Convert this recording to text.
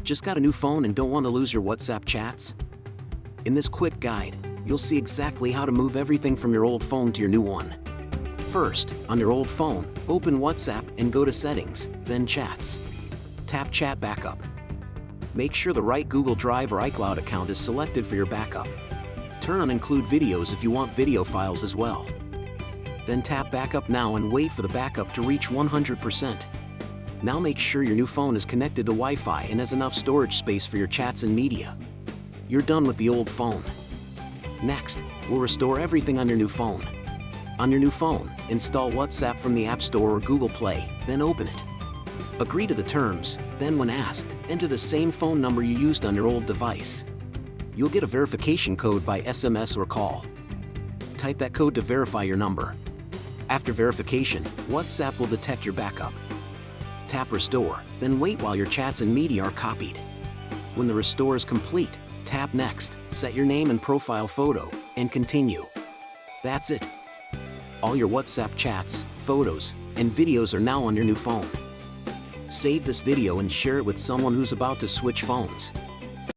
Just got a new phone and don't want to lose your WhatsApp chats? In this quick guide, you'll see exactly how to move everything from your old phone to your new one. First, on your old phone, open WhatsApp and go to Settings, then Chats. Tap Chat Backup. Make sure the right Google Drive or iCloud account is selected for your backup. Turn on Include Videos if you want video files as well. Then tap Backup Now and wait for the backup to reach 100%. Now make sure your new phone is connected to Wi-Fi and has enough storage space for your chats and media. You're done with the old phone. Next, we'll restore everything on your new phone. On your new phone, install WhatsApp from the App Store or Google Play, then open it. Agree to the terms, then when asked, enter the same phone number you used on your old device. You'll get a verification code by SMS or call. Type that code to verify your number. After verification, WhatsApp will detect your backup. Tap Restore, then wait while your chats and media are copied. When the restore is complete, tap Next, set your name and profile photo, and continue. That's it. All your WhatsApp chats, photos, and videos are now on your new phone. Save this video and share it with someone who's about to switch phones.